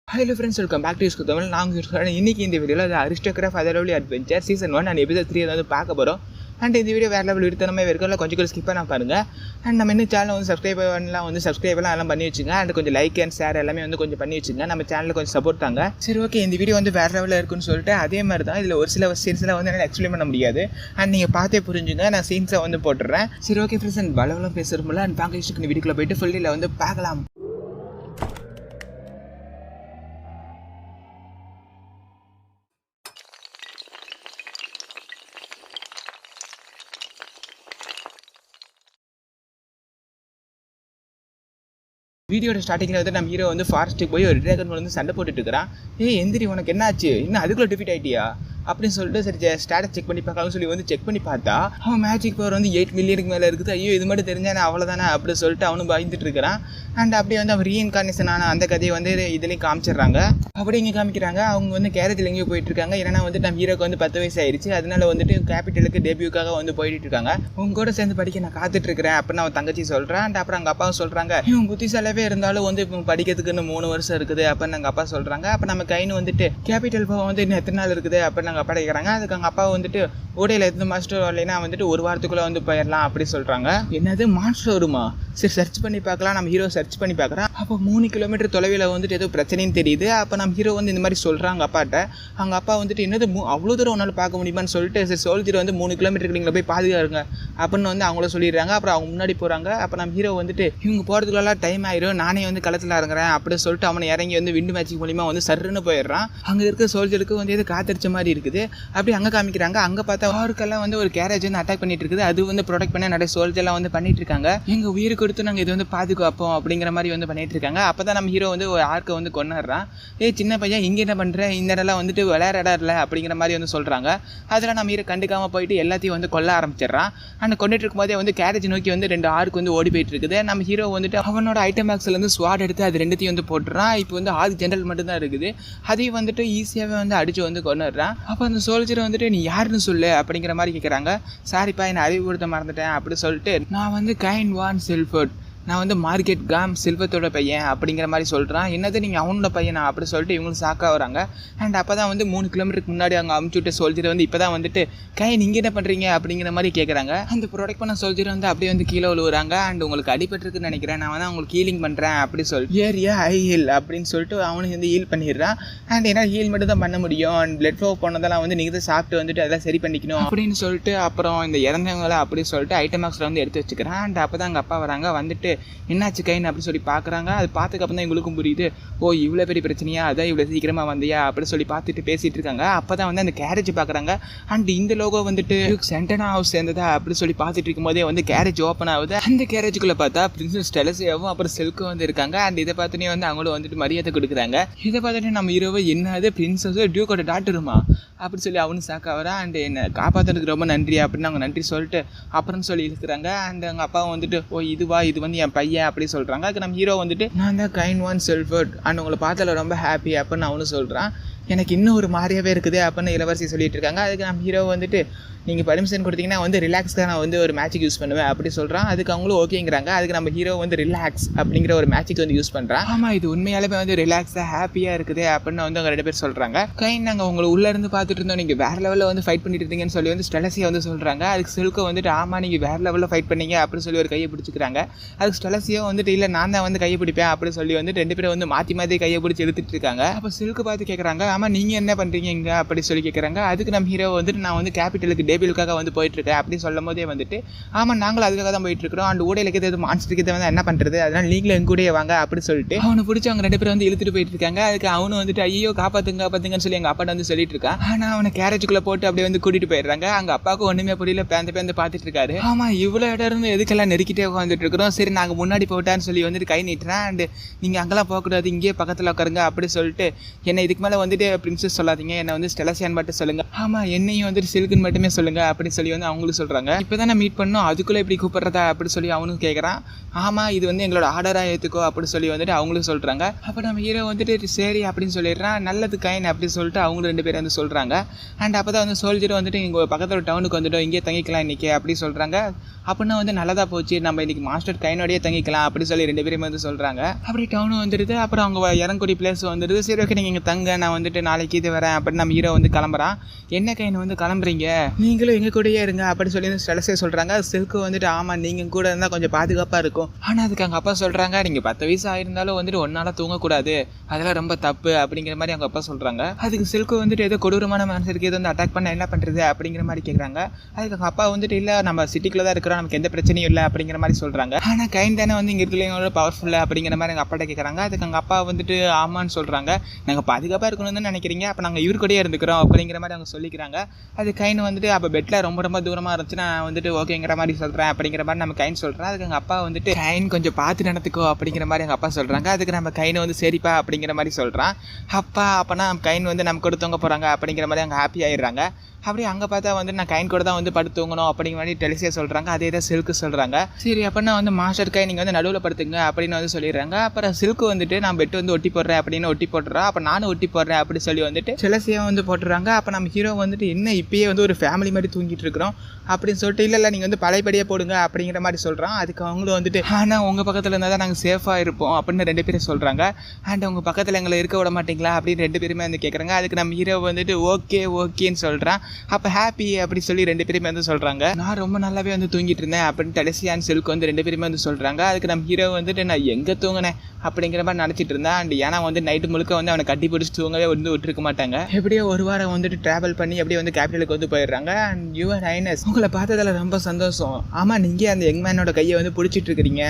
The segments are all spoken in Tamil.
Hello friends, welcome back to Isko Tamil. நாங்கள் இன்னைக்கு இந்த வீடியோவில் அரிஸ்டோகிராஃப் அதர்லவ்லி அட்வென்ச்சர் சீசன் 1 அண்ட் எபிசோட் 3 வந்து பார்க்க போகிறோம். அண்ட் இந்த வீடியோ வேறு லெவல் எடுத்தனமே இருக்கும், கொஞ்சம் ஸ்கிப் பண்ண பாருங்கள். அண்ட் நம்ம இன்னும் சேனல் வந்து சப்ஸ்கிரைப்லாம் எல்லாம் பண்ணி வச்சுங்க. அண்ட் கொஞ்சம் லைக் அண்ட் ஷேர் எல்லாமே வந்து கொஞ்சம் பண்ணி வச்சுங்க. நம்ம சேனலில் கொஞ்சம் சப்போர்ட் தாங்க. சரி, ஓகே, இந்த வீடியோ வந்து வேறு லெவலில் இருக்குன்னு சொல்லிட்டு அதே மாதிரி தான் இதில் ஒரு சில சீன்ஸில் வந்து என்னால் எக்ஸ்பிளைன் பண்ண முடியாது. அண்ட் நீங்கள் பார்த்தே புரிஞ்சுங்க, நான் சீன்ஸை வந்து போட்டுறேன். சரி, ஓகே ஃப்ரெண்ட்ஸ், அண்ட் வளவெல்லாம் பேசுகிறோம்ல. அண்ட் பார்க்க இந்த வீடியோக்குள்ளே போயிட்டு ஃபுல்லில் வந்து பார்க்கலாம். வீடியோட ஸ்டார்டிங்கில் வந்து நம்ம ஹீரோ வந்து ஃபாரஸ்ட்டுக்கு போய் ஒரு ட்ராகன் வந்து சண்டை போட்டுட்டு இருக்கிறான். எந்திரி, உனக்கு என்ன ஆச்சு, இன்னும் அதுக்குள்ளே டிஃபீட் ஆகிட்டியா அப்படின்னு சொல்லிட்டு சரி ஸ்டேட்டஸ் செக் பண்ணி பார்க்கலாம்னு சொல்லி வந்து செக் பண்ணி பார்த்தா அவன் மேஜிக் பவர் வந்து 8 மில்லியனுக்கு மேலே இருக்குது. ஐயோ, இது மட்டும் தெரிஞ்சானே அவ்வளோதானே அப்படின்னு சொல்லிட்டு அவனும் பயந்துட்டு இருக்கிறான். அண்ட் அப்படியே வந்து அவன் ரீஇன்கார்னேஷன் ஆன அந்த கதையை வந்து இதுலேயும் காமிச்சிடுறாங்க. அப்படி இங்கே காமிக்கிறாங்க, அவங்க வந்து கேரேஜில் எங்கேயோ போயிட்டு இருக்காங்க. ஏன்னா வந்து நம்ம ஹீரோக்கு வந்து 10 வயசு ஆயிடுச்சு. அதனால வந்துட்டு கேபிட்டலுக்கு டெபியூக்காக வந்து போயிட்டு இருக்காங்க. உங்க கூட சேர்ந்து படிக்க நான் காத்துட்டு இருக்கிறேன் அப்படின்னு அவன் தங்கச்சி சொல்கிறான். அண்ட் அப்புறம் அவங்க அப்பாவும் சொல்கிறாங்க, இவன் புத்திசாலியாகவே இருந்தாலும் வந்து இப்போ படிக்கிறதுக்கு இன்னும் 3 வருஷம் இருக்குது அப்படின்னு எங்கள் அப்பா சொல்கிறாங்க. அப்போ நம்ம கைன்னு வந்துட்டு கேபிட்டல் போக வந்து இன்னும் எத்தனை நாள் இருக்குது அப்படின்னு நாங்கள் அப்பா கேட்குறாங்க. அதுக்கு அவங்க அப்பா வந்துட்டு ஓடையில் எத்தனை மாஸ்டர் வரலைன்னா வந்துட்டு ஒரு வாரத்துக்குள்ளே வந்து போயிடலாம் அப்படி சொல்கிறாங்க. என்னது மாஸ்டர் வருமா? சரி, சர்ச் பண்ணி பார்க்கலாம். நம்ம ஹீரோ சர்ச் பண்ணி பார்க்குறான். அப்போ 3 கிலோமீட்டர் தொலைவில் வந்துட்டு ஏதோ பிரச்சனைன்னு தெரியுது. அப்போ நம்ம ஹீரோ வந்து இந்த மாதிரி சொல்கிறாங்க அப்பாட்ட. அவங்க அப்பா வந்துட்டு என்னது அவ்வளோ தூரம் ஒன்றால் பார்க்க முடியுமான்னு சொல்லிட்டு சரி சோல்ஜர் வந்து 3 கிலோமீட்டருக்கு நீங்கள் போய் பாதுகாருங்க அப்படின்னு வந்து அவங்கள சொல்லிடுறாங்க. அப்புறம் அவங்க முன்னாடி போகிறாங்க. அப்போ நம்ம ஹீரோ வந்துட்டு இவங்க போகிறதுக்குள்ளலாம் டைம் ஆயிரும், நானே வந்து களத்தில் இறங்குறேன் அப்படின்னு சொல்லிட்டு அவனை இறங்கி வந்து விண்டு மேட்சிங் மூலிமா வந்து சர்ன்னு போயிடுறான். அங்கே இருக்க சோல்ஜருக்கு வந்து எது காத்தடிச்ச மாதிரி இருக்குது. அப்படி அங்கே காமிக்கிறாங்க. அங்கே பார்த்தா ஆருக்கெல்லாம் வந்து ஒரு கேரேஜ் வந்து அட்டாக் பண்ணிட்டு இருக்குது. அது வந்து ப்ரொடெக்ட் பண்ண நிறைய சோல்ஜர்லாம் வந்து பண்ணிட்டு இருக்காங்க. எங்கள் உயிர் கொடுத்து நாங்கள் இது வந்து பாதுகாப்போம் அப்படிங்கிற மாதிரி வந்து பண்ணிட்டு இருக்காங்க. அப்போ தான் நம்ம ஹீரோ வந்து ஒரு ஆர்க்கை வந்து கொண்டாடுறான். சின்ன பையன் இங்கே என்ன பண்ணுறேன், இந்த இடம்லாம் வந்துட்டு விளையாடாடல அப்படிங்கிற மாதிரி வந்து சொல்கிறாங்க. அதில் நம்ம ஹீரோ கண்டுக்காமல் போயிட்டு எல்லாத்தையும் வந்து கொல்ல ஆரம்பிச்சிடறான். ஆனால் கொண்டுட்டு இருக்கும்போதே வந்து கேரேஜ் நோக்கி வந்து 2 ஆர்க்கு வந்து ஓடி போயிட்டு இருக்குது. நம்ம ஹீரோ வந்துட்டு அவனோட ஐட்டம் பாக்ஸ்லேருந்து ஸ்வாட் எடுத்து அது 2த்தையும் வந்து போட்டுறான். இப்போ வந்து ஆர்க் ஜென்ரல் மட்டும்தான் இருக்குது. அதையும் வந்துட்டு ஈஸியாகவே வந்து அடித்து வந்து கொண்டுடுறான். அப்போ அந்த சோல்ஜர் வந்துட்டு நீ யாருன்னு சொல்லு அப்படிங்கிற மாதிரி கேட்குறாங்க. சாரிப்பா, என்னை அறிவுறுத்த மறந்துட்டேன் அப்படி சொல்லிட்டு நான் வந்து கைன் வான் சில்ஃபர்ட், நான் வந்து மார்க்கெட் காம் சில்வத்தோட பையன் அப்படிங்கிற மாதிரி சொல்கிறான். என்னது நீங்கள் அவனோட பையனா அப்படி சொல்லிட்டு இவங்களும் ஷாக்காக வராங்க. அண்ட் அப்போ தான் வந்து 3 கிலோமீட்டருக்கு முன்னாடி அவங்க அமுச்சு விட்ட சோல்ஜர் வந்து இப்போ தான் வந்துட்டு நீங்கள் என்ன பண்ணுறீங்க அப்படிங்கிற மாதிரி கேட்குறாங்க. அந்த ப்ரொடெக்ட் பண்ண சோல்ஜர் வந்து அப்படியே வந்து கீழே விழுவுறாங்க. அண்ட் உங்களுக்கு அடிபட்டுருக்குன்னு நினைக்கிறேன், நான் வந்து உங்களுக்கு ஹீலிங் பண்ணுறேன் அப்படி சொல்லிட்டு ஏரியா ஐ ஹீல் அப்படின்னு சொல்லிட்டு அவனுக்கு வந்து ஹீல் பண்ணிடுறான். அண்ட் ஏன்னா ஹீல் மட்டும் தான் பண்ண முடியும். அண்ட் பிளட் ஃப்ளோ போனதெல்லாம் வந்து நீங்கள் தான் சாப்பிட்டு வந்துட்டு அதெல்லாம் சரி பண்ணிக்கணும் அப்படின்னு சொல்லிட்டு அப்புறம் இந்த இறந்தவங்களை அப்படி சொல்லிட்டு ஐட்டம் பாக்ஸில் வந்து எடுத்து வச்சுக்கிறேன். அண்ட் அப்போ தான் எங்கள் அப்பா வராங்க. வந்துட்டு என்னாச்சு கைன்னு அப்படி சொல்லி பார்க்குறாங்க. அது பார்த்துக்கப்புறம் தான் எங்களுக்கும் புரியுது, ஓ இவ்வளோ பெரிய பிரச்சனையா, அதான் இவ்வளோ சீக்கிரமாக வந்தியா அப்படி சொல்லி பார்த்துட்டு பேசிகிட்டு இருக்காங்க. அப்போ தான் வந்து அந்த கேரேஜ் பார்க்குறாங்க. அண்ட் இந்த லோகோ வந்துட்டு சென்டனா ஹவுஸ் சேர்ந்ததா அப்படி சொல்லி பார்த்துட்டு இருக்கும்போதே வந்து கேரேஜ் ஓப்பன் ஆகுது. அந்த கேரேஜுக்குள்ளே பார்த்தா பிரின்சஸ் டெலசியாவும் அப்புறம் செல்க்கும் வந்து இருக்காங்க. அண்ட் இதை பார்த்துனே வந்து அவங்களும் வந்துட்டு மரியாதை கொடுக்குறாங்க. இதை பார்த்துட்டு நம்ம ஹீரோவை என்னது பிரின்சஸ் டியூக்கோட டாக்டருமா அப்படி சொல்லி அவனு சாக்காவரா. அண்ட் என்னை காப்பாற்றுறதுக்கு ரொம்ப நன்றி அப்படின்னு அவங்க நன்றி சொல்லிட்டு அப்புறம் சொல்லி இருக்கிறாங்க. அண்ட் அவங்க அப்பாவும் வந்துட்டு ஓ இது வந்து என் பையன் அப்படி சொல்கிறாங்க. அதுக்கு நம்ம ஹீரோ வந்துட்டு நான் தான் கைன் வான் சில்ஃபர்ட் அண்ட் உங்களை பார்த்தால ரொம்ப ஹாப்பி அப்படின்னு அவனு சொல்கிறான். எனக்கு இன்னும் ஒரு மாதிரியாகவே இருக்குது அப்படின்னு இளவரசி சொல்லிட்டு இருக்காங்க. அதுக்கு நம்ம ஹீரோ வந்துட்டு நீங்கள் பர்மிஷன் கொடுத்தீங்கன்னா வந்து ரிலாக்ஸ்க்காக நான் வந்து ஒரு மேட்சிக் யூஸ் பண்ணுவேன் அப்படி சொல்கிறான். அதுக்கு அவங்களும் ஓகேங்கிறாங்க. அதுக்கு நம்ம ஹீரோ வந்து ரிலாக்ஸ் அப்படிங்கிற ஒரு மேட்சிக் வந்து யூஸ் பண்ணுறான். ஆமாம், இது உண்மையாலுமே வந்து ரிலாக்ஸாக ஹாப்பியாக இருக்குது அப்படின்னு வந்து அவங்க 2 பேர் சொல்கிறாங்க. நாங்கள் உங்களை உள்ளே இருந்து பார்த்துட்டு இருந்தோம், நீங்கள் வேறு லெவலில் வந்து ஃபைட் பண்ணிட்டு இருந்தீங்கன்னு சொல்லி வந்து ஸ்டெலசியா வந்து சொல்கிறாங்க. அதுக்கு செல்கோ வந்துட்டு ஆமாம் நீங்கள் வேறு லெவலில் ஃபைட் பண்ணீங்க அப்படின்னு சொல்லி ஒரு கையை பிடிச்சிக்கிறாங்க. அதுக்கு ஸ்டெலசியா வந்துட்டு இல்லை நான் தான் வந்து கையை பிடிப்பேன் அப்படின்னு சொல்லி வந்து 2 பேரும் வந்து மாற்றி கையை பிடிச்சி எடுத்துகிட்டு இருக்காங்க. அப்போ செல்க்கு பார்த்து கேட்குறாங்க, ஆமாம் நீங்கள் என்ன பண்ணுறீங்க இங்கே அப்படி சொல்லி கேட்குறாங்க. அதுக்கு நம்ம ஹீரோ வந்துட்டு நான் வந்து கேபிட்டலுக்கு டேபிளுக்காக வந்து போயிட்டு இருக்கேன் அப்படி சொல்லும் போதே வந்துட்டு ஆமாம் நாங்களும் அதுக்காக தான் போயிட்டு இருக்கிறோம். அண்ட் ஊடையில எது மான்ஸ்டருக்கு வந்து என்ன பண்ணுறது, அதனால நீங்களும் எங்க கூட வாங்க அப்படி சொல்லிட்டு அவனை பிடிச்சி அவங்க 2 பேரும் வந்து இழுத்துட்டு போயிட்டு இருக்காங்க. அதுக்கு அவனு வந்துட்டு ஐயோ காப்பாத்துங்கன்னு சொல்லி எங்கள் அப்பாட்ட வந்து சொல்லிட்டு இருக்கான். ஆனால் அவனை கேரேஜுக்குள்ளே போட்டு அப்படியே வந்து கூட்டிட்டு போயிடுறாங்க. அங்கே அப்பாவுக்கு ஒன்றுமே புரியல, பேந்து பார்த்துட்டு இருக்காரு. ஆமாம் இவ்வளோ இடம் இருந்து எதுக்கெல்லாம் நெருக்கிட்டே உட்காந்துட்டு இருக்கிறோம், சரி நாங்கள் முன்னாடி போட்டான்னு சொல்லி வந்துட்டு கை நீட்டுறேன். அண்ட் நீங்கள் அங்கெல்லாம் போகக்கூடாது, இங்கேயே பக்கத்தில் உட்காருங்க அப்படி சொல்லிட்டு என்னை இதுக்கு மேலே வந்துட்டு பிரின்சஸ் சொல்லாதீங்க, என்னை வந்து ஸ்டெலசியான் மட்டும் சொல்லுங்க, ஆமாம் என்னையும் வந்துட்டு சில்குன்னு மட்டுமே சொல்லுங்க அப்படின்னு சொல்லி வந்து அவங்களும் சொல்கிறாங்க. இப்போ தான் நான் மீட் பண்ணோம், அதுக்குள்ளே இப்படி கூப்பிட்றதா அப்படி சொல்லி அவனும் கேட்குறான். ஆமாம் இது வந்து எங்களோட ஆர்டராக ஏற்றுக்கோ அப்படி சொல்லி வந்துட்டு அவங்களும் சொல்கிறாங்க. அப்போ நம்ம ஹீரோ வந்துட்டு சரி அப்படின்னு சொல்லிடுறான். நல்லது கைன் அப்படின்னு சொல்லிட்டு அவங்களும் 2 பேரும் வந்து சொல்கிறாங்க. அண்ட் அப்போ தான் வந்து சோல்ஜர் வந்துட்டு இங்கே பக்கத்தில் டவுனுக்கு வந்துட்டோம், இங்கே தங்கிக்கலாம் இன்றைக்கி அப்படி சொல்கிறாங்க. அப்படின்னா வந்து நல்லதா போச்சு, நம்ம இன்னைக்கு மாஸ்டர் கைனோடய தங்கிக்கலாம் அப்படின்னு சொல்லி 2 பேரும் வந்து சொல்றாங்க. அப்படி டவுன் வந்துடுது. அப்புறம் அவங்க இறங்கக்கூடிய பிளேஸ் வந்துடுது. சரி ஓகே நீங்க இங்க தங்க, நான் வந்துட்டு நாளைக்கு இது வரேன் அப்படின்னு நம்ம ஹீரோ வந்து கிளம்புறான். என்ன கைன் வந்து கிளம்புறீங்க, நீங்களும் எங்க கூடயே இருங்க அப்படின்னு சொல்லி ஸ்டெலஸே சொல்றாங்க. சில்க்கு வந்துட்டு ஆமா நீங்க கூட இருந்தா கொஞ்சம் பாதுகாப்பா இருக்கும். ஆனா அதுக்கு அவங்க அப்பா சொல்றாங்க, நீங்க 10 வயசு ஆயிருந்தாலும் வந்துட்டு ஒன்னால தூங்கக்கூடாது, அதெல்லாம் ரொம்ப தப்பு அப்படிங்கிற மாதிரி அவங்க அப்பா சொல்றாங்க. அதுக்கு சில்க்கு வந்துட்டு ஏதோ கொடூரமான மனசு இருக்கு, ஏதோ வந்து அட்டாக் பண்ண என்ன பண்றது அப்படிங்கிற மாதிரி கேட்குறாங்க. அதுக்கு அவங்க அப்பா வந்துட்டு இல்ல நம்ம சிட்டிக்குள்ள தான் இருக்கிறோம், நமக்கு எந்த பிரச்சனையும் இல்லை அப்படிங்கிற மாதிரி சொல்றாங்க. ஆனா கைன் தானே வந்து இங்க இருக்கிறவங்களோட பவர்ஃபுல்லா அப்படிங்கிற மாதிரி எங்க அப்பாட்ட கேட்கறாங்க. அதுக்கு அவங்க அப்பா வந்துட்டு ஆமான்னு சொல்றாங்க. நாங்க பாதுகாப்பா இருக்கணும்னு நினைக்கிறீங்க, அப்ப நாங்க இவரு கூடயே இருந்துக்கிறோம் அப்படிங்கிற மாதிரி அவங்க சொல்லிக்கிறாங்க. அது கைன் வந்துட்டு அப்ப பெட்ல ரொம்ப ரொம்ப தூரமா இருந்துச்சு, நான் வந்துட்டு ஓகேங்கிற மாதிரி சொல்றேன் அப்படிங்கிற மாதிரி நம்ம கைன் சொல்றேன். அதுக்கு எங்க அப்பா வந்துட்டு கைன் கொஞ்சம் பார்த்து நடந்துக்கோ அப்படிங்கிற மாதிரி எங்க அப்பா சொல்றாங்க. அதுக்கு நம்ம கைன் வந்து சரிப்பா அப்படிங்கிற மாதிரி சொல்றான். அப்பா அப்பனா கைன் வந்து நம்ம கொடுத்தவங்க போறாங்க அப்படிங்கிற மாதிரி அவங்க ஹாப்பி ஆயிடுறாங்க. அப்படியே அங்கே பார்த்தா வந்து நான் கைன் கூட தான் வந்து படுத்து தூங்கணும் அப்படிங்கிற மாதிரி டெலிசியா சொல்கிறாங்க. அதே தான் சில்க்கு சொல்கிறாங்க. சரி அப்படின்னா வந்து மாஸ்டர் கை நீங்கள் வந்து நடுவில் படுத்துங்க அப்படின்னு வந்து சொல்லிடுறாங்க. அப்புறம் சில்க்கு வந்துட்டு நான் பெட்டு வந்து ஒட்டி போடுறேன் அப்படின்னு ஒட்டி போட்டுறா. அப்போ நானும் ஒட்டி போடுறேன் அப்படி சொல்லி வந்துட்டு டெலிசியாக வந்து போட்டுறாங்க. அப்போ நம்ம ஹீரோ வந்துட்டு என்ன இப்பயே வந்து ஒரு ஃபேமிலி மாதிரி தூங்கிட்டு இருக்கிறோம் அப்படின்னு சொல்லிட்டு இல்லை நீங்கள் வந்து பழையபடியாக போடுங்க அப்படிங்கிற மாதிரி சொல்கிறான். அதுக்கு அவங்களும் வந்துட்டு ஆனால் உங்கள் பக்கத்தில் இருந்தால் தான் நாங்கள் சேஃபாக இருப்போம் அப்படின்னு 2 பேரும் சொல்கிறாங்க. அண்ட் உங்கள் பக்கத்தில் எங்களை இருக்க விட மாட்டீங்களா அப்படின்னு 2 பேருமே வந்து கேட்குறாங்க. அதுக்கு நம்ம ஹீரோ வந்துட்டு ஓகேன்னு சொல்கிறான். அப்போ ஹாப்பி அப்படி சொல்லி 2 பேருமே வந்து சொல்கிறாங்க. நான் ரொம்ப நல்லாவே வந்து தூங்கிட்டு இருந்தேன் அப்படின்னு டெலிசி அண்ட் சில்க்கு வந்து 2 பேருமே வந்து சொல்கிறாங்க. அதுக்கு நம்ம ஹீரோ வந்துட்டு நான் எங்கே தூங்கினேன் அப்படிங்கிற மாதிரி நினச்சிட்டு இருந்தேன். அண்ட் ஏன்னா வந்து நைட்டு முழுக்க வந்து அவனை கட்டி பிடிச்சி தூங்கவே வந்து விட்டுருக்க மாட்டாங்க. எப்படியோ ஒரு வாரம் வந்துட்டு ட்ராவல் பண்ணி அப்படியே வந்து கேபிட்டலுக்கு வந்து போயிடுறாங்க. அண்ட் யுவர் ஹைனஸ் உங்களை பார்த்ததில் ரொம்ப சந்தோஷம். ஆமாம் நீங்கள் அந்த யங் மேனோட கையை வந்து பிடிச்சிட்டு இருக்கிறீங்க.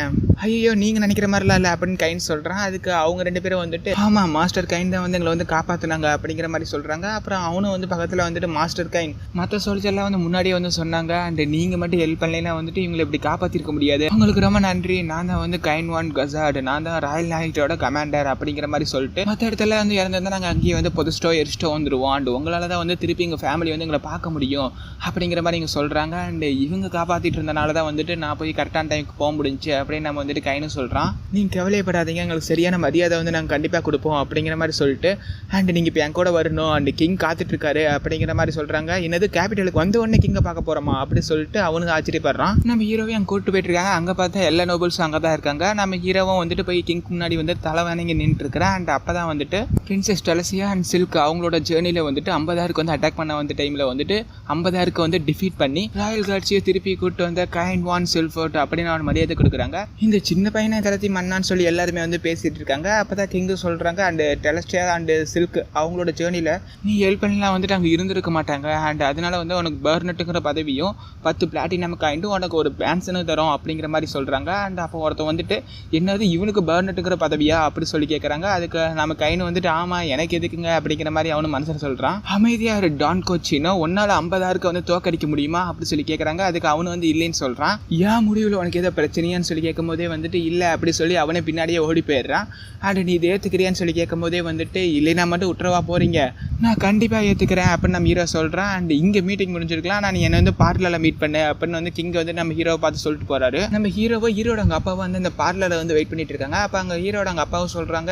ஐயோ நீங்கள் நினைக்கிற மாதிரிலாம் இல்லை அப்படின்னு கைன் சொல்கிறான். அதுக்கு அவங்க 2 பேரும் வந்துட்டு ஆமாம் மாஸ்டர் கைன் தான் வந்து எங்களை வந்து காப்பாற்றினாங்க அப்படிங்கிற மாதிரி சொல்கிறாங்க. அப்புறம் அவனும் வந்து பக்கத்தில் வந்துட்டு மாஸ்டர் கைன் மற்ற சோல்ஜர்லாம் வந்து முன்னாடியே வந்து சொன்னாங்க. அண்ட் நீங்கள் மட்டும் ஹெல்ப் பண்ணலைன்னா வந்துட்டு இவங்களை இப்படி காப்பாற்றிருக்க முடியாது, உங்களுக்கு ரொம்ப நன்றி, நான் தான் வந்து கைன் வான் கசாட், நான் தான் ராயல் நைட்டோட கமாண்டர் அப்படிங்கிற மாதிரி சொல்லிட்டு மற்ற இடத்துல வந்து இறந்துருந்தா நாங்கள் அங்கேயே வந்து பொதுஸ்டோ எரிஸ்டோ வந்துடுவோம். அண்ட் உங்களால் தான் வந்து திருப்பி எங்கள் ஃபேமிலி வந்து எங்களை பார்க்க முடியும் அப்படிங்கிற மாதிரி இங்கே சொல்கிறாங்க. அண்ட் இவங்க காப்பாற்றிட்டு இருந்தனால தான் வந்துட்டு நான் போய் கரெக்டான டைமுக்கு போக முடிஞ்சு அப்படின்னு நம்ம வந்துட்டு கைன்னு சொல்கிறான். நீங்கள் கவலைப்படாதீங்க, எங்களுக்கு சரியான மரியாதை வந்து நாங்கள் கண்டிப்பாக கொடுப்போம் அப்படிங்கிற மாதிரி சொல்லிட்டு அண்ட் நீங்கள் இப்போ என் கூட வரணும், அண்ட் கிங் காத்துட்ருக்காரு அப்படிங்கிற மாதிரி சொல்கிறாங்க. என்னது கேபிட்டலுக்கு வந்த உடனே கிங்கை பார்க்க போகிறோமா அப்படி சொல்லிட்டு அவனுக்கு ஆச்சரியப்படுறான். நம்ம ஹீரோவை அங்கே கூப்பிட்டு போயிட்டு இருக்காங்க. அங்கே பார்த்தா எல்லா நோபல்ஸும் அங்கே தான் இருக்காங்க. நம்ம ஹீரோவும் வந்துட்டு போய் கிங் முன்னாடி வந்து தலை வணங்கி நின்றுட்டு இருக்கிறேன். அண்ட் அப்போ தான் வந்துட்டு பிரின்சஸ் டெலசியா அண்ட் சில்க் அவங்களோட ஜேர்னியில் வந்துட்டு 50,000 வந்து அட்டாக் பண்ண வந்த டைமில் வந்துட்டு 50,000 வந்து டிஃபீட் பண்ணி ராயல் காட்சியை திருப்பி கூப்பிட்டு வந்த கைன் வான் சில்ஃபோர்ட் அப்படின்னு அவன் மரியாதை கொடுக்குறாங்க. இந்த சின்ன பையனை தளத்தி மண்ணான்னு சொல்லி எல்லாருமே வந்து பேசிட்டு இருக்காங்க. அப்போ தான் கிங்கு சொல்கிறாங்க அண்ட் டெலஸ்டியா அண்ட் சில்க் அவங்களோட ஜேர்னியில் நீ ஹெல்ப் பண்ணலாம் வந்துட்டு அங்கே இருந்திருக்க மாட்டாங்க. அண்ட் அதனால வந்து உனக்கு பர்னட்டுங்கிற பதவியும் 10 பிளாட்டினம் காயின்ட்டும் உனக்கு ஒரு பேன்ஸனும் தரும் அப்படிங்கிற மாதிரி சொல்கிறாங்க. அண்ட் அப்போ ஒருத்தன் வந்துட்டு என்னது இவனுக்கு பர்னட்டுங்கிற பதவியா அப்படி சொல்லி கேட்குறாங்க. அதுக்கு நம்ம கைன்னு வந்துட்டு ஆமாம் எனக்கு எதுக்குங்க அப்படிங்கிற மாதிரி அவனு மனசில் சொல்கிறான். அமைதியாக ஒரு டான் கோச்சினோ உன்னால் 50,000 வந்து தோக்கடிக்க முடியுமா அப்படி சொல்லி கேட்குறாங்க. அதுக்கு அவனு வந்து இல்லைன்னு சொல்கிறான். ஏன் முடிவில் உனக்கு ஏதோ பிரச்சனையான்னு சொல்லி கேட்கும் போதே வந்துட்டு இல்லை அப்படி சொல்லி அவனே பின்னாடியே ஓடி போயிடுறான். அண்ட் நீ இதை ஏற்றுக்கிறியான்னு சொல்லி கேட்கும் போதே வந்துட்டு இல்லைனா மட்டும் விட்டுறவா போகிறீங்க, நான் கண்டிப்பாக ஏற்றுக்கிறேன் அப்படின்னு நம்ம ஹீரோ சொல்கிறான். அண்ட் இங்கே மீட்டிங் முடிஞ்சிருக்கலாம், நான் என்னை வந்து பார்லரில் மீட் பண்ணேன் அப்படின்னு வந்து கிங் வந்து நம்ம ஹீரோவை பார்த்து சொல்லிட்டு போகிறாரு. நம்ம ஹீரோட அங்கே அப்பாவை வந்து அந்த பார்லரில் வந்து வெயிட் பண்ணிட்டு இருக்காங்க. அப்போ அங்கே ஹீரோட அங்கே அப்பாவும் சொல்கிறாங்க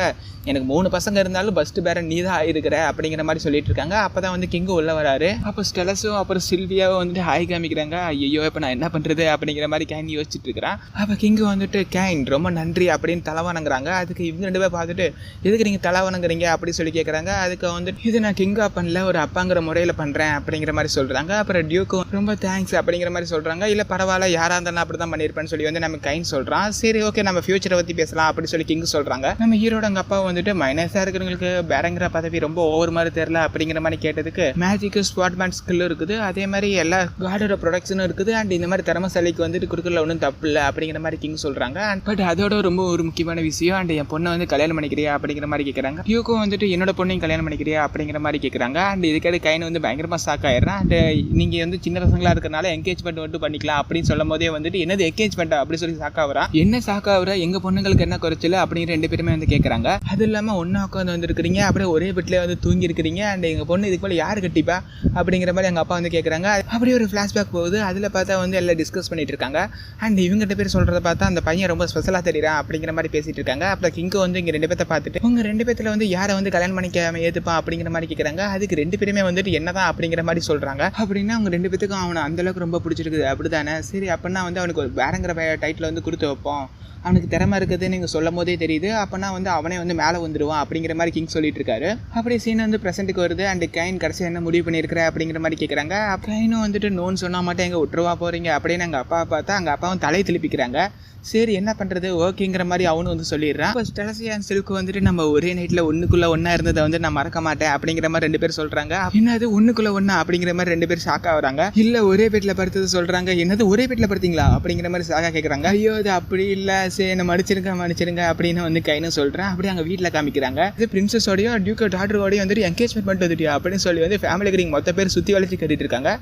எனக்கு 3 பசங்க இருந்தாலும் ஃபஸ்ட்டு பேரன் நீ தான் ஆயிருக்கிற அப்படிங்கிற மாதிரி சொல்லிட்டு இருக்காங்க. அப்போ தான் வந்து கிங்கு உள்ள வராரு. அப்போ ஸ்டெலஸும் அப்புறம் சில்வியாவும் வந்துட்டு ஹாய் காமிக்கிறாங்க. ஐயோ இப்போ நான் என்ன பண்ணுறது அப்படிங்கிற மாதிரி கேன் யோசிச்சுட்டு இருக்கிறான். அப்போ கிங்கு வந்துட்டு கேன் ரொம்ப நன்றி அப்படின்னு தலைவணங்குறாங்க. அதுக்கு இவங்க 2 பேர் பார்த்துட்டு எதுக்கு நீங்கள் தலைவணங்குறீங்க அப்படி சொல்லி கேட்குறாங்க. அதுக்கு வந்துட்டு இது நான் கிங்கா பண்ணல ஒரு அப்பாங்கிற முறையில் பண்ணுறேன் அப்படிங்கிற மாதிரி சொல்கிறாங்க. அப்புறம் டியூக்கும் ரொம்ப தேங்க்ஸ் அப்படிங்கிற மாதிரி சொல்கிறாங்க. இல்லை பரவாயில்ல யாராக இருந்தாலும் அப்படி தான் பண்ணியிருப்பேன்னு சொல்லி வந்து நம்ம கைன் சொல்கிறான். சரி ஓகே நம்ம ஃபியூச்சரை பற்றி பேசலாம் அப்படி சொல்லி கிங்கு சொல்கிறாங்க. நம்ம ஹீரோட அங்கே அப்பா வந்துட்டு மைனஸாக இருக்கிறவங்களுக்கு பேரங்கிற பதவி ரொம்ப ஓவர் மாதிரி தெரியல அப்படிங்கிற மாதிரி கேட்டதுக்கு மேஜிக்கு ஸ்பாட்மேன் ஸ்கில் இருக்குது, அதே மாதிரி எல்லா கார்டோட ப்ரொடக்ஷனும் இருக்குது, அண்ட் இந்த மாதிரி திறமசாலிக்கு வந்துட்டு கொடுக்கல ஒன்றும் தப்பு இல்லை அப்படிங்கிற மாதிரி கிங் சொல்கிறாங்க. பட் அதோட ரொம்ப ஒரு முக்கியமான விஷயம் அண்ட் என் பொண்ணை வந்து கல்யாணம் பண்ணிக்கிறியா அப்படிங்கிற மாதிரி கேட்குறாங்க. டியூக்கும் வந்துட்டு என்னோட பொண்ணையும் கல்யாணம் பண்ணிக்கிறியா அப்படிங்கிற மாதிரி கேட்குறாங்க. அண்ட் இதுக்காக கைன் வந்து பயங்கரமாக ஷாக் ஆயிடுறான். அண்ட் நீங்கள் வந்து சின்ன பசங்களாக இருக்கிறனால என்கேஜ்மெண்ட் மட்டும் பண்ணிக்கலாம் அப்படின்னு சொல்லும் போதே வந்துட்டு என்னது என்கேஜ்மெண்ட் அப்படி சொல்லி ஷாக் ஆகுறான். என்ன ஷாக் ஆகுற எங்கள் பொண்ணுங்களுக்கு என்ன குறைச்சல அப்படிங்கிற 2 பேருமே வந்து கேட்குறாங்க. அது இல்லாமல் ஒன்றா உட்காந்து வந்துருக்கிறீங்க அப்படியே ஒரே பெட்டில் வந்து தூங்கி இருக்கிறீங்க அண்ட் எங்கள் பொண்ணு இதுக்கு மேலே யார் கட்டிப்பா அப்படிங்கிற மாதிரி எங்கள் அப்பா வந்து கேட்குறாங்க. அப்படியே ஒரு ஃப்ளாஷ்பேக் போகுது. அதில் பார்த்தா வந்து எல்லாம் டிஸ்கஸ் பண்ணிட்டு இருக்காங்க. அண்ட் இவங்க 2 பேர் சொல்கிறத பார்த்தா அந்த பையன் ரொம்ப ஸ்பெஷலாக தெரியுறான் அப்படிங்கிற மாதிரி பேசிட்டு இருக்காங்க. அப்புறம் கிங்கு வந்து இங்கே 2 பேர்த்த பார்த்துட்டு உங்க 2 பேர்த்துல வந்து யாரை வந்து கல்யாணம் பண்ணிக்காம ஏற்றுப்பான் அப்படிங்கிற மாதிரி கேட்குறாங்க. அதுக்கு 2 பேருமே வந்துட்டு என்னதான் அப்படிங்கிற மாதிரி சொல்கிறாங்க. அப்படின்னா அவங்க 2 பேத்துக்கும் அவனை அந்தளவுக்கு ரொம்ப பிடிச்சிருக்குது அப்படி தானே. சரி அப்படின்னா வந்து அவனுக்கு ஒரு வேறங்கிற டைட்டில் வந்து கொடுத்து வைப்போம், அவனுக்கு திறமை இருக்குதுன்னு நீங்கள் சொல்லும் போதே தெரியுது, அப்போனா வந்து அவனே வந்து மேலே வந்துடுவான் அப்படிங்கிற மாதிரி கிங் சொல்லிட்டு இருக்காரு. அப்படியே சீன் வந்து ப்ரெசென்ட்டுக்கு வருது. அண்ட் கைன் கடைசி என்ன முடிவு பண்ணியிருக்கிற அப்படிங்கிற மாதிரி கேட்குறாங்க. கைனும் வந்துட்டு நோன்னு சொன்னால் மட்டும் எங்கே விட்டுருவா போகிறீங்க அப்படின்னு எங்கள் அப்பா பார்த்தா அங்கே அப்பாவும் தலையை திருப்பிக்கிறாங்க. சரி என்ன பண்ணுறது ஓகேங்கிற மாதிரி அவனு வந்து சொல்லிடுறான். இப்போ ஸ்டெலசி அண்ட் சில்க்கு வந்துட்டு நம்ம ஒரே நைட்டில் ஒன்றுக்குள்ளே ஒன்றா இருந்ததை வந்து நான் மறக்க மாட்டேன் அப்படிங்கிற மாதிரி 2 பேர் சொல்கிறாங்க. என்னது ஒன்றுக்குள்ளே ஒன்றா அப்படிங்கிற மாதிரி 2 பேர் ஷாக் ஆகுறாங்க. இல்லை ஒரே பெட்டில் படுத்தது சொல்கிறாங்க. என்னது ஒரே பெட்டில் படுத்தீங்களா அப்படிங்கிற மாதிரி ஷாக்காக கேட்குறாங்க. ஐயோ அது அப்படி இல்லை, சரி என்ன மன்னிச்சிருங்க அப்படின்னு வந்து கைன்னு சொல்கிறேன். அப்படி அங்கே வீட்டில் காமிக்கிறாங்க. இது பிரின்சஸோடையோ டியூக்கோ டாட்டரோடையும் வந்துட்டு என்கேஜ்மெண்ட் பண்ணிட்டு வந்துட்டியா அப்படின்னு சொல்லி வந்து ஃபேமிலி கிரிங் மொத்த பேர் சுற்றி வளைச்சி கட்டிட்டு இருக்காங்க.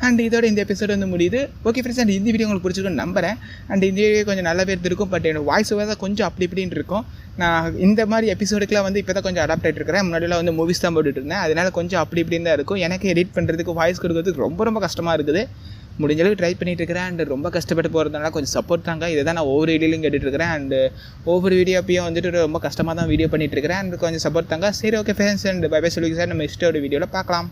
அண்ட் இதோட இந்த எபிசோடு வந்து முடியுது. ஓகே ஃப்ரெண்ட்ஸ், அண்ட் இந்த வீடியோ உங்களுக்கு பிடிச்சிருக்குன்னு நம்புறேன். அண்ட் இந்த வீடியோ கொஞ்சம் நல்ல பேர் இருக்கும், பட் என்னோட வாய்ஸ் ஓவர் தான் கொஞ்சம் அப்படி இப்படின்னு இருக்கும். நான் இந்த மாதிரி எபிசோடுக்குலாம் வந்து இப்போ தான் கொஞ்சம் அடாப்ட் ஆகிட்டு இருக்கிறேன். முன்னாடிலாம் வந்து மூவிஸ் தான் போட்டுட்டு இருந்தேன், அதனால கொஞ்சம் அப்படி இப்படின்னு தான் இருக்கும். எனக்கு எடிட் பண்ணுறதுக்கு வாய்ஸ் கொடுக்கறதுக்கு ரொம்ப கஷ்டமாக இருக்குது. முடிஞ்ச அளவுக்கு ட்ரை பண்ணிட்டு இருக்கிறேன். அண்ட் ரொம்ப கஷ்டப்பட்டு போகிறதுனால கொஞ்சம் சப்போர்ட் தாங்க. இதை தான் நான் ஒவ்வொரு வீடியோலையும் கேட்டுட்டு இருக்கிறேன். அண்ட் ஒவ்வொரு வீடியோ அப்பயும் வந்துட்டு ரொம்ப கஷ்டமாக தான் வீடியோ பண்ணிட்டு இருக்கிறேன். அண்ட் கொஞ்சம் சப்போர்ட் தாங்க. சரி okay friends, and bye bye சொல்லுங்க சார். நம்ம நெக்ஸ்ட் ஒரு வீடியோவில் பார்க்கலாம்.